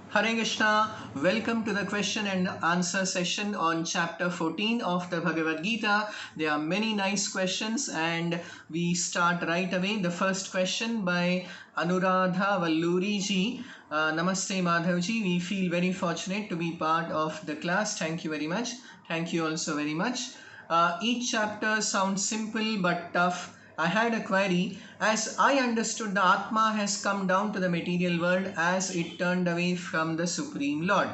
Hare Krishna, welcome to the question and answer session on chapter 14 of the Bhagavad Gita. There are many nice questions and we start right away. The first question by Anuradha Valluri ji. Namaste Madhav ji, we feel very fortunate to be part of the class. Thank you very much. Thank you also very much. Each chapter sounds simple but tough. I had a query. As I understood, the Atma has come down to the material world as it turned away from the Supreme Lord.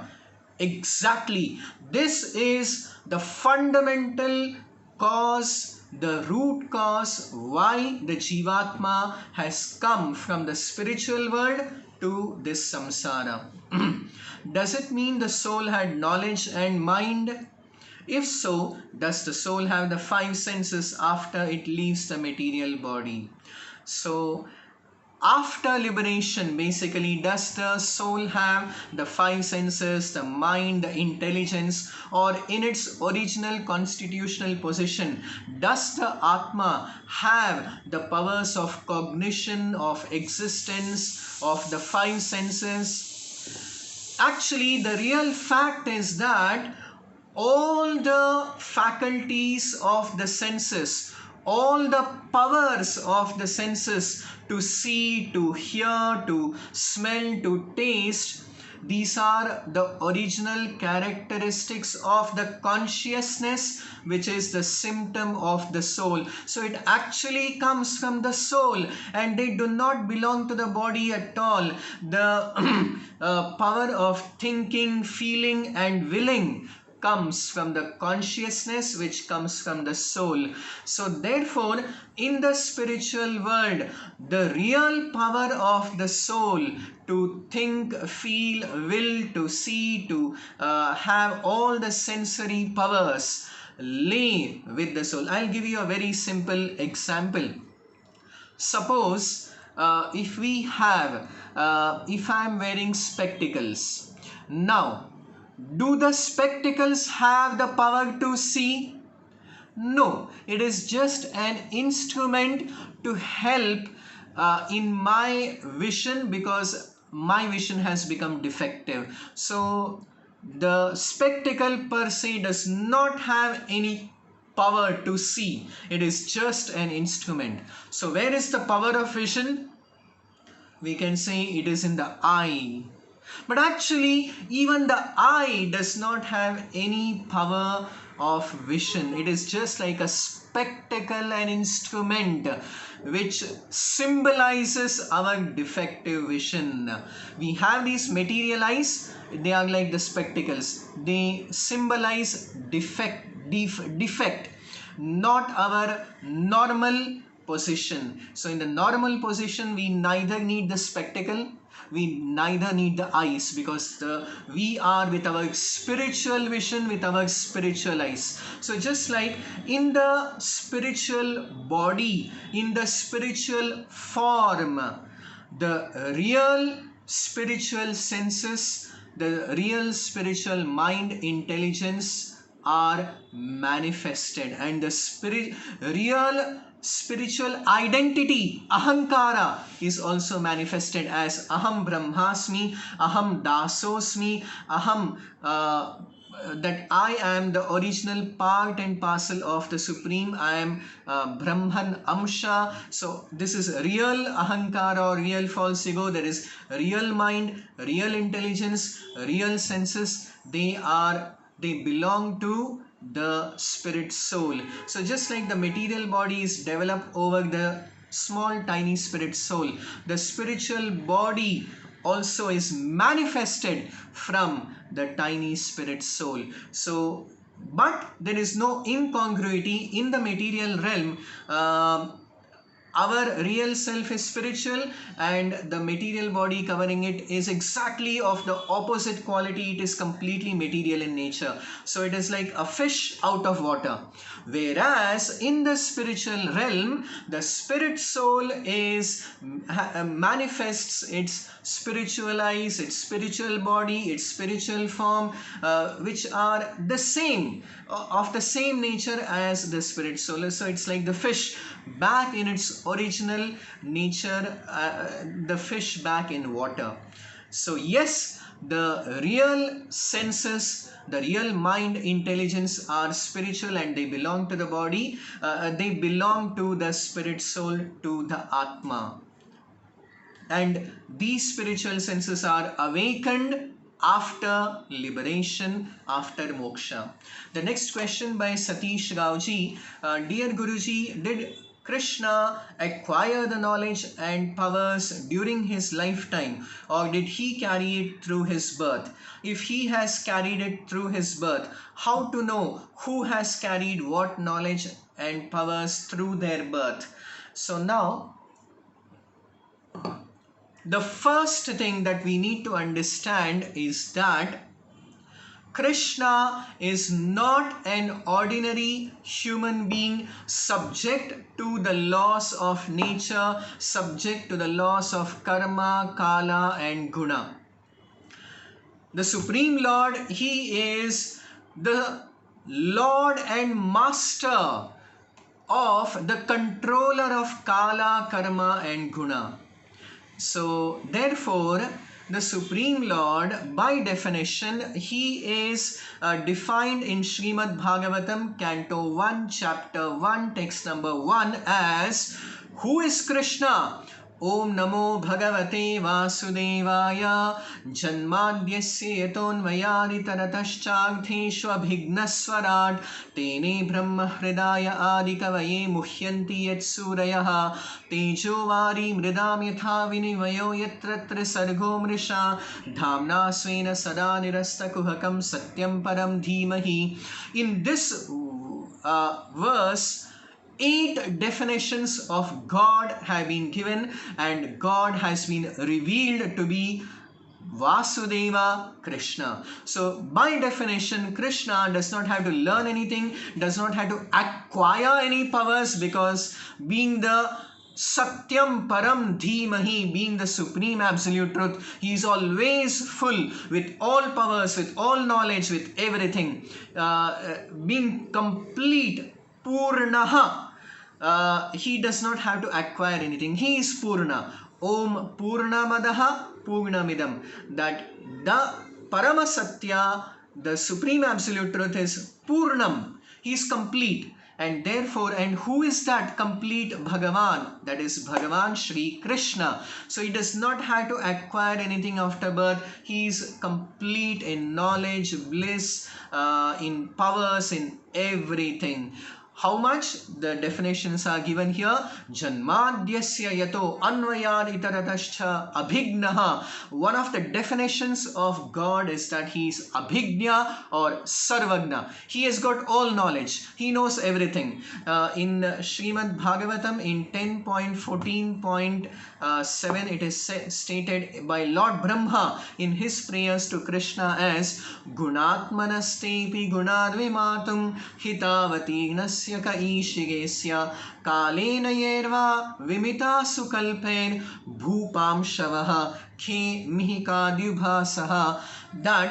Exactly. This is the fundamental cause, the root cause why the Jivatma has come from the spiritual world to this samsara. Does it mean the soul had knowledge and mind? If so, does the soul have the five senses after it leaves the material body? So, after liberation, basically, does the soul have the five senses, the mind, the intelligence, or in its original constitutional position, does the Atma have the powers of cognition, of existence, of the five senses? Actually, the real fact is that all the faculties of the senses, all the powers of the senses to see, to hear, to smell, to taste, these are the original characteristics of the consciousness, which is the symptom of the soul. So it actually comes from the soul and they do not belong to the body at all. The power of thinking, feeling and willing comes from the consciousness, which comes from the soul. So therefore, in the spiritual world, the real power of the soul to think, feel, will, to see, to have all the sensory powers lay with the soul. I'll give you a very simple example. Suppose if I'm wearing spectacles. Now, do the spectacles have the power to see? No, it is just an instrument to help in my vision, because my vision has become defective. So the spectacle per se does not have any power to see. It is just an instrument. So where is the power of vision? We can say it is in the eye. But actually, even the eye does not have any power of vision. It is just like a spectacle, an instrument which symbolizes our defective vision. We have these material eyes, they are like the spectacles. They symbolize defect, not our normal position. So in the normal position, we neither need the spectacle, we neither need the eyes, because we are with our spiritual vision, with our spiritual eyes. So just like in the spiritual body, in the spiritual form, the real spiritual senses, the real spiritual mind, intelligence are manifested, and the real spiritual identity, ahankara, is also manifested as aham brahmasmi, aham dasosmi, aham that I am the original part and parcel of the Supreme. I am Brahman Amsha. So this is real ahankara or real false ego. There is real mind, real intelligence, real senses. They belong to the spirit soul. So just like the material body is developed over the small tiny spirit soul, the spiritual body also is manifested from the tiny spirit soul. So but there is no incongruity in the material realm. Our real self is spiritual and the material body covering it is exactly of the opposite quality. It is completely material in nature. So it is like a fish out of water. Whereas in the spiritual realm, the spirit soul manifests its spiritual eyes, its spiritual body, its spiritual form, which are the same, of the same nature as the spirit soul. So it's like the fish back in its original nature, the fish back in water. So yes, the real senses, the real mind intelligence are spiritual and they belong to the body, they belong to the spirit soul, to the atma. And these spiritual senses are awakened after liberation, after moksha. The next question by Satish Ravji. Dear Guruji, did Krishna acquire the knowledge and powers during his lifetime, or did he carry it through his birth? If he has carried it through his birth, how to know who has carried what knowledge and powers through their birth? So now, the first thing that we need to understand is that Krishna is not an ordinary human being subject to the laws of nature, subject to the laws of karma, kala and guna. The Supreme Lord, he is the Lord and Master of the controller of kala, karma and guna. So therefore, the Supreme Lord, by definition, he is defined in Srimad Bhagavatam, Canto 1, Chapter 1, text number 1 as, who is Krishna? Om Namo Bhagavate Vasudevaya Janmadhyasya Yatonvayaditarataschagheshvabhignaswarat Tene Brahma Hridaya Adikavaye Muhyanti Yetsurayaha Tejovari Mridam Yatha Vinivayo Yatratra Sargo Mrisha Dhamna Svena Sada Nirasta Kuhakam Satyam Param Dhimahi. In this verse, 8 definitions of God have been given, and God has been revealed to be Vasudeva, Krishna. So by definition, Krishna does not have to learn anything, does not have to acquire any powers, because being the Satyam Param Dhimahi, being the Supreme Absolute Truth, he is always full with all powers, with all knowledge, with everything, being complete, Purnaha. He does not have to acquire anything. He is Purna. Om Purnamadaha Purnamidam. That the Paramasatya, the Supreme Absolute Truth is Purnam. He is complete. And therefore, and who is that complete Bhagavan? That is Bhagavan Shri Krishna. So he does not have to acquire anything after birth. He is complete in knowledge, bliss, in powers, in everything. How much? The definitions are given here. Janmadhyasya yato anvayad itaratascha abhignaha. One of the definitions of God is that he is abhignya or sarvagna. He has got all knowledge. He knows everything. In Srimad Bhagavatam in 10.14.7 it is stated by Lord Brahma in his prayers to Krishna as Gunatmanastepi gunadvimatum hitavati ka ishigesya kalena yerva vimita sukalpen bhupam shavaha khe mihikadyubhasaha. That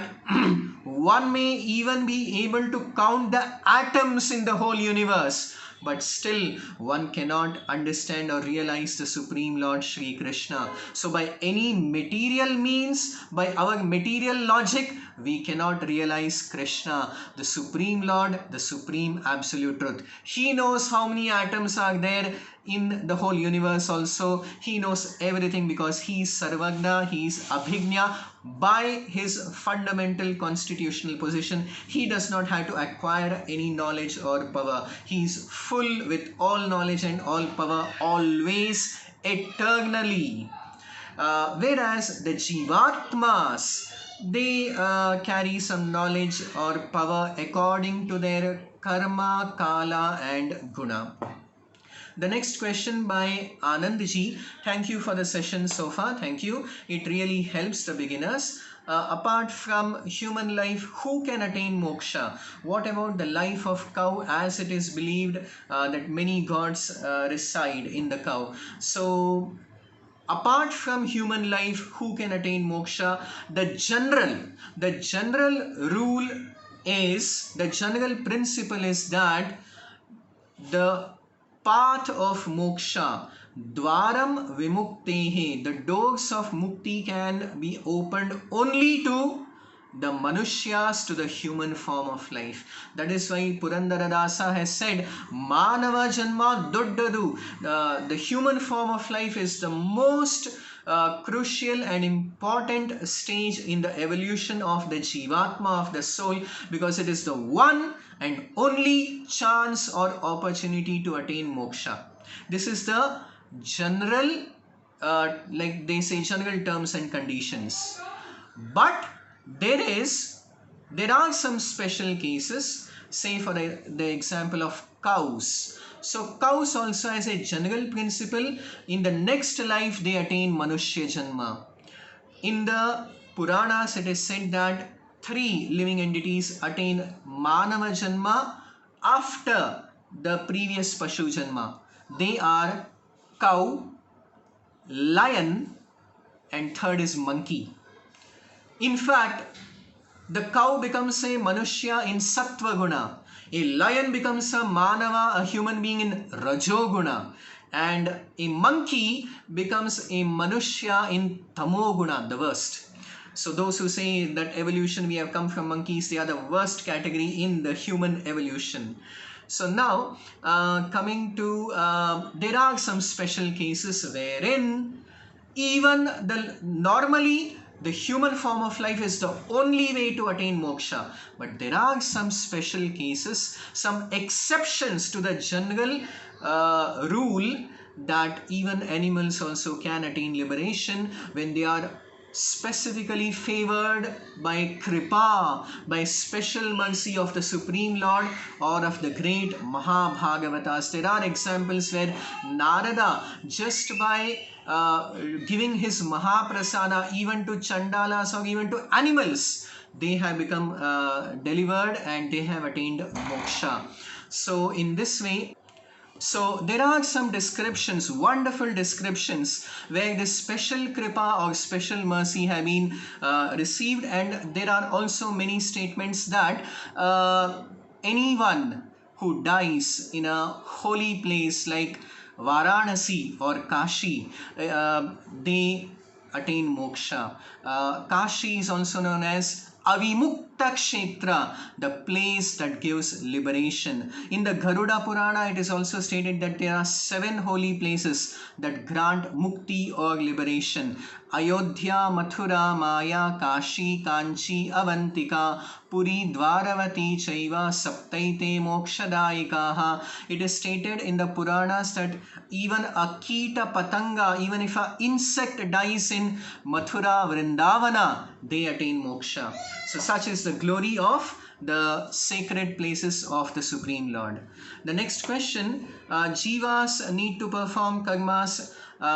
one may even be able to count the atoms in the whole universe, but still one cannot understand or realize the Supreme Lord Shri Krishna. So by any material means, by our material logic, we cannot realize Krishna, the Supreme Lord, the Supreme Absolute Truth. He knows how many atoms are there in the whole universe also. He knows everything because he is Sarvagna, he is Abhignya. By his fundamental constitutional position, he does not have to acquire any knowledge or power. He is full with all knowledge and all power, always, eternally. Whereas the Jivatmas, they carry some knowledge or power according to their karma, kala and guna. The next question by Anandji. Thank you for the session so far. Thank you. It really helps the beginners. Apart from human life, who can attain moksha? What about the life of cow, as it is believed that many gods reside in the cow? So apart from human life, who can attain moksha? The general rule is, the general principle is that the path of moksha, dwaram vimuktehe, the doors of mukti can be opened only to the manushyas, to the human form of life. That is why Purandaradasa has said, Manava Janma Doddadu. The human form of life is the most crucial and important stage in the evolution of the Jivatma, of the soul, because it is the one and only chance or opportunity to attain moksha. This is the general, like they say, general terms and conditions. But there are some special cases, say for the example of cows. So cows also has a general principle. In the next life they attain manushya janma. In the Puranas it is said that 3 living entities attain manava janma after the previous pashu janma. They are cow, lion, and third is monkey. In fact, the cow becomes a manushya in sattva guna, a lion becomes a manava, a human being, in rajoguna, and a monkey becomes a manushya in tamoguna, the worst. So those who say that evolution we have come from monkeys, they are the worst category in the human evolution. So now coming to there are some special cases wherein even normally the human form of life is the only way to attain moksha, but there are some special cases, some exceptions to the general rule that even animals also can attain liberation when they are specifically favored by kripa, by special mercy of the Supreme Lord or of the great Mahabhagavatas. There are examples where Narada, just by giving his Mahaprasada even to Chandalas or even to animals, they have become delivered and they have attained moksha. So in this way, so there are some descriptions, wonderful descriptions, where this special kripa or special mercy have been received, and there are also many statements that anyone who dies in a holy place like Varanasi or Kashi, they attain moksha. Kashi is also known as Avimukta Kshetra, the place that gives liberation. In the Garuda Purana, it is also stated that there are 7 holy places that grant mukti or liberation. Ayodhya, Mathura, Maya, Kashi, Kanchi, Avantika, Puri, Dwaravati, Chaiva, Saptaite, Mokshadaikaha. It is stated in the Puranas that even a Kita Patanga, even if an insect dies in Mathura, Vrindavana, they attain moksha. So such is the glory of the sacred places of the Supreme Lord. The next question, Jivas need to perform karmas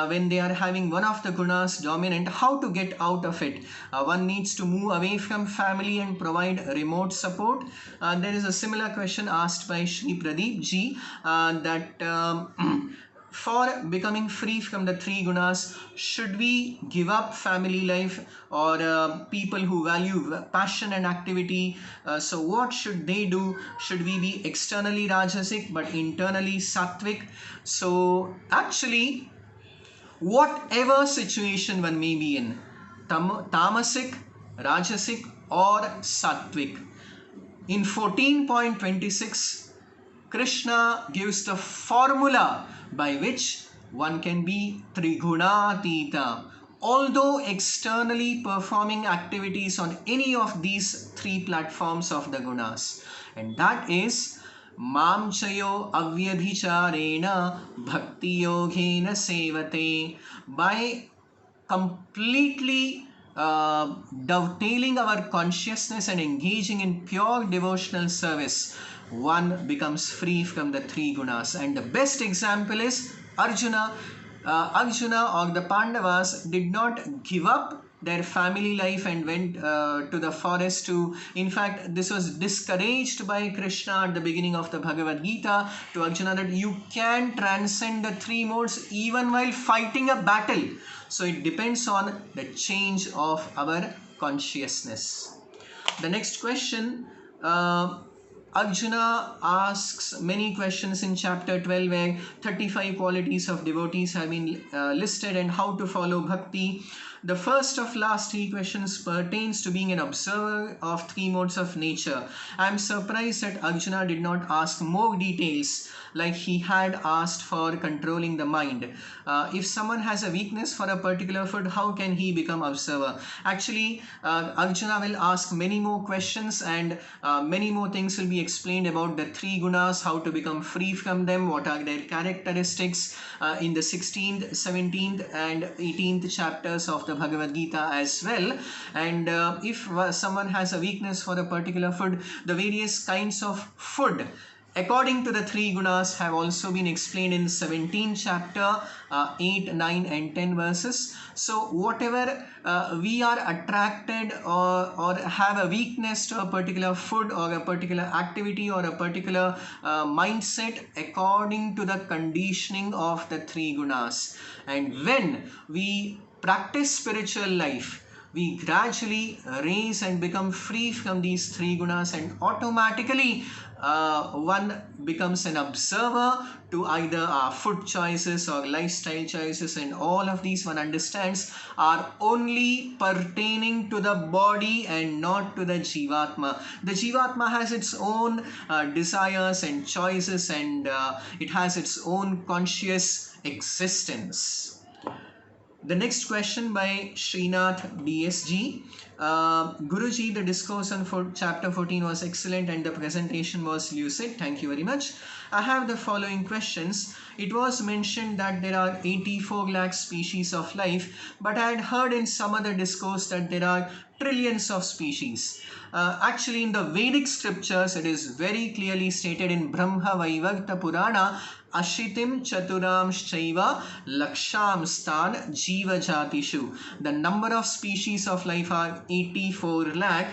when they are having one of the gunas dominant. How to get out of it? One needs to move away from family and provide remote support. There is a similar question asked by Shri Pradeep ji that for becoming free from the 3 gunas, should we give up family life, or people who value passion and activity? So what should they do? Should we be externally Rajasic but internally Sattvic? So actually, whatever situation one may be in, Tamasic, Rajasic or Sattvic, in 14.26, Krishna gives the formula by which one can be Trigunatita, although externally performing activities on any of these 3 platforms of the gunas. And that is Mamchayo Avyabhicharena Bhakti Yogena Sevate. By completely dovetailing our consciousness and engaging in pure devotional service, one becomes free from the 3 gunas. And the best example is Arjuna. Arjuna or the Pandavas did not give up their family life and went to the forest to, in fact, this was discouraged by Krishna at the beginning of the Bhagavad Gita to Arjuna, that you can transcend the 3 modes even while fighting a battle. So it depends on the change of our consciousness. The next question, Arjuna asks many questions in chapter 12 where 35 qualities of devotees have been listed and how to follow bhakti. The first of last three questions pertains to being an observer of three modes of nature. I am surprised that Arjuna did not ask more details like he had asked for controlling the mind. If someone has a weakness for a particular food, how can he become observer? Actually, Arjuna will ask many more questions and many more things will be explained about the three gunas, how to become free from them, what are their characteristics in the 16th, 17th and 18th chapters of the Bhagavad Gita as well. And if someone has a weakness for a particular food, the various kinds of food according to the three gunas have also been explained in 17th chapter, 8, 9 and 10 verses. So whatever we are attracted or have a weakness to a particular food or a particular activity or a particular mindset according to the conditioning of the three gunas. And when we practice spiritual life, we gradually raise and become free from these three gunas, and automatically one becomes an observer to either our food choices or lifestyle choices, and all of these one understands are only pertaining to the body and not to the Jivatma. The Jivatma has its own desires and choices, and it has its own conscious existence. The next question by Srinath DSG. Guruji, the discourse on chapter 14 was excellent and the presentation was lucid. Thank you very much. I have the following questions. It was mentioned that there are 84 lakh species of life, but I had heard in some other discourse that there are trillions of species. Actually, in the Vedic scriptures, it is very clearly stated in Brahma Vaivarta Purana, Ashitim Chaturam Shaiva Laksham Stan Jiva Jatishu. The number of species of life are 84 lakh.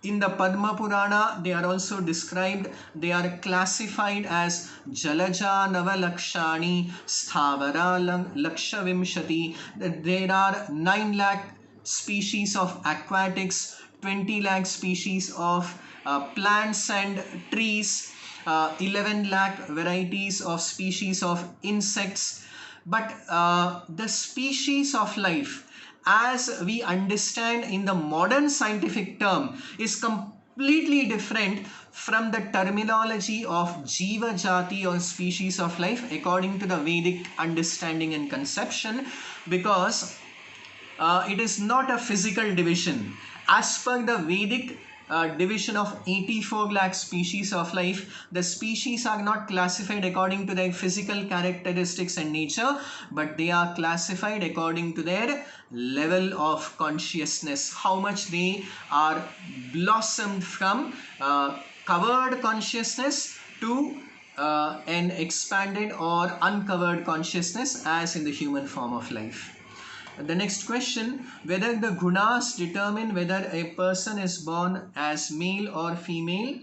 In the Padma Purana, they are also described, they are classified as Jalaja Navalakshani Sthavara Lakshavimshati. There are 9 lakh species of aquatics, 20 lakh species of plants and trees, 11 lakh varieties of species of insects. But the species of life, as we understand in the modern scientific term, is completely different from the terminology of Jiva Jati or species of life according to the Vedic understanding and conception, because it is not a physical division. As per the Vedic division of 84 lakh species of life, the species are not classified according to their physical characteristics and nature, but they are classified according to their level of consciousness, how much they are blossomed from covered consciousness to an expanded or uncovered consciousness as in the human form of life. The next question, whether the gunas determine whether a person is born as male or female.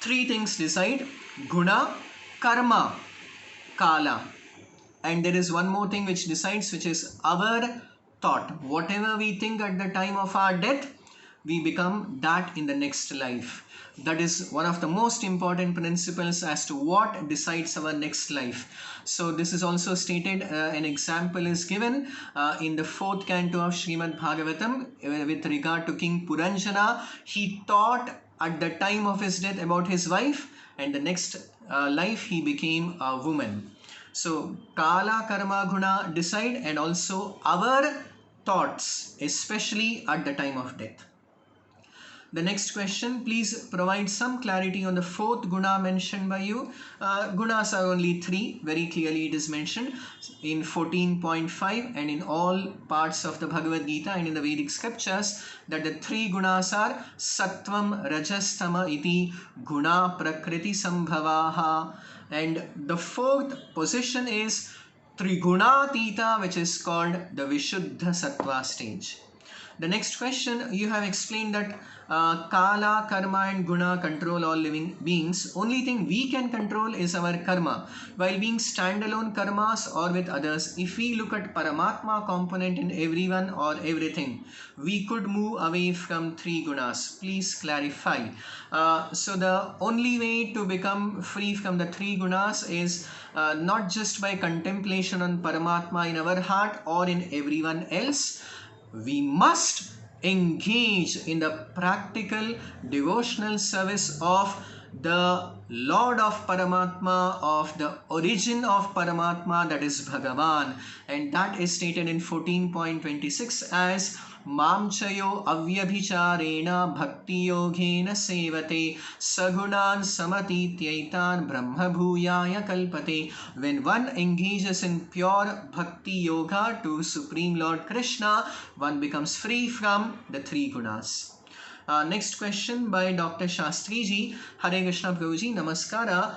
Three things decide: guna, karma, Kaala. And there is one more thing which decides, which is our thought. Whatever we think at the time of our death, we become that in the next life. That is one of the most important principles as to what decides our next life. So this is also stated, an example is given in the 4th canto of Srimad Bhagavatam with regard to King Puranjana. He thought at the time of his death about his wife, and the next life he became a woman. So Kaala, Karma, Guna decide, and also our thoughts, especially at the time of death. The next question, please provide some clarity on the 4th guna mentioned by you. Gunas are only 3, very clearly it is mentioned in 14.5 and in all parts of the Bhagavad Gita and in the Vedic scriptures, that the 3 gunas are Sattvam, Rajas, Tama iti guna prakruti sambhavaha, and the 4th position is Triguna Tita, which is called the Vishuddha Sattva stage. The next question, you have explained that Kaala, karma and guna control all living beings. Only thing we can control is our karma. While being standalone karmas or with others, if we look at Paramatma component in everyone or everything, we could move away from three gunas. Please clarify. So the only way to become free from the three gunas is not just by contemplation on Paramatma in our heart or in everyone else. We must engage in the practical devotional service of the Lord of Paramatma, of the origin of Paramatma, that is Bhagavan, and that is stated in 14.26 as Mamchayo avyabhicharena bhakti yogena sevate sagunan samatityaitan brahma bhuyaya kalpate. When one engages in pure bhakti yoga to Supreme Lord Krishna, one becomes free from the three gunas. Next question by Dr. Shastriji. Hare Krishna Prabhuji, Namaskara.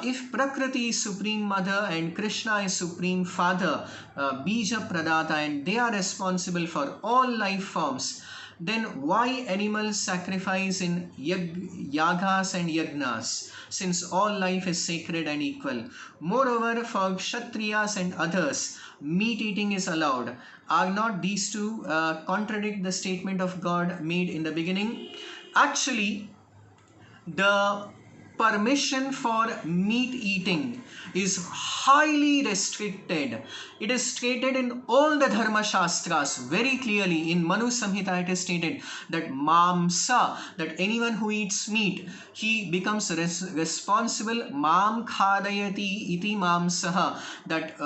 If Prakruti is Supreme Mother and Krishna is Supreme Father, Beeja, Pradata, and they are responsible for all life forms, then why animals sacrifice in yagas and yagnas, since all life is sacred and equal? Moreover, for kshatriyas and others, meat eating is allowed. Are not these two contradict the statement of God made in the beginning? Actually, the permission for meat eating is highly restricted. It is stated in all the Dharma Shastras very clearly. In Manu Samhita it is stated that mamsa, that anyone who eats meat, he becomes responsible. Mam khadayati iti mamsaha, that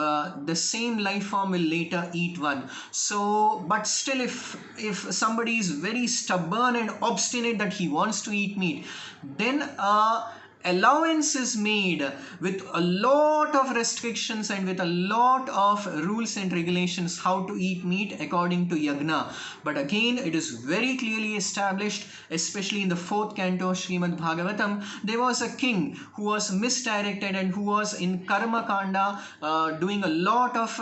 the same life form will later eat one. So, but still if somebody is very stubborn and obstinate that he wants to eat meat, then allowance is made with a lot of restrictions and with a lot of rules and regulations how to eat meat according to yagna. But again, it is very clearly established, especially in the 4th canto Srimad Bhagavatam, there was a king who was misdirected and who was in karma kanda, doing a lot of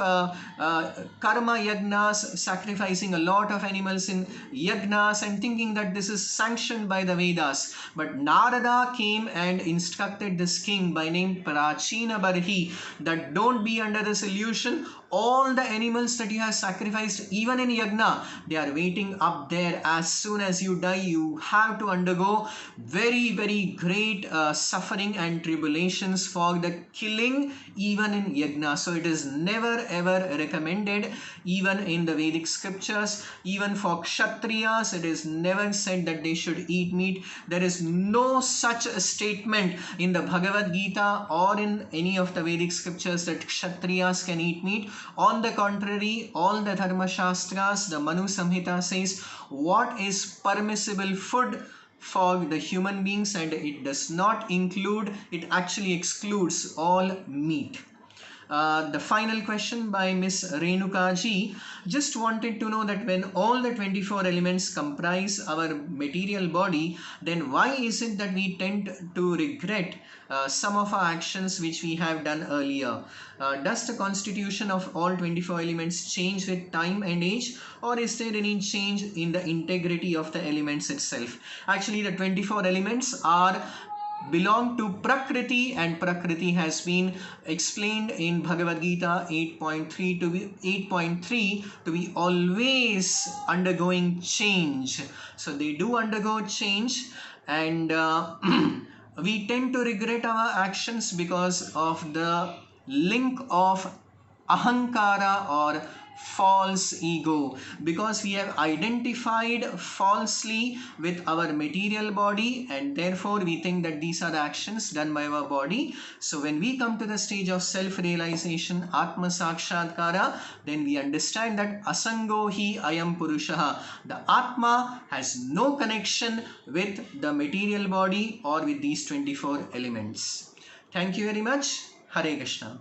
karma yagnas, sacrificing a lot of animals in yagnas and thinking that this is sanctioned by the Vedas. But Narada came and instructed this king by name Prachina Barhi that don't be under this illusion. All the animals that you have sacrificed, even in yagna, they are waiting up there. As soon as you die, you have to undergo very, very great suffering and tribulations for the killing, even in yagna. So it is never ever recommended, even in the Vedic scriptures. Even for kshatriyas, it is never said that they should eat meat. There is no such a statement in the Bhagavad Gita or in any of the Vedic scriptures that kshatriyas can eat meat. On the contrary, all the Dharma Shastras, the Manu Samhita says what is permissible food for the human beings, and it does not include, it actually excludes all meat. The final question by Miss Renuka ji. Just wanted to know that when all the 24 elements comprise our material body, then why is it that we tend to regret some of our actions which we have done earlier? Does the constitution of all 24 elements change with time and age, or is there any change in the integrity of the elements itself? Actually, the 24 elements belong to Prakriti, and Prakriti has been explained in Bhagavad Gita 8.3 to be always undergoing change. So they do undergo change, and we tend to regret our actions because of the link of ahankara or false ego, because we have identified falsely with our material body, and therefore we think that these are the actions done by our body. So when we come to the stage of self-realization, atma sakshatkara, then we understand that asango hi ayam purushaha, the atma has no connection with the material body or with these 24 elements. Thank you very much. Hare Krishna.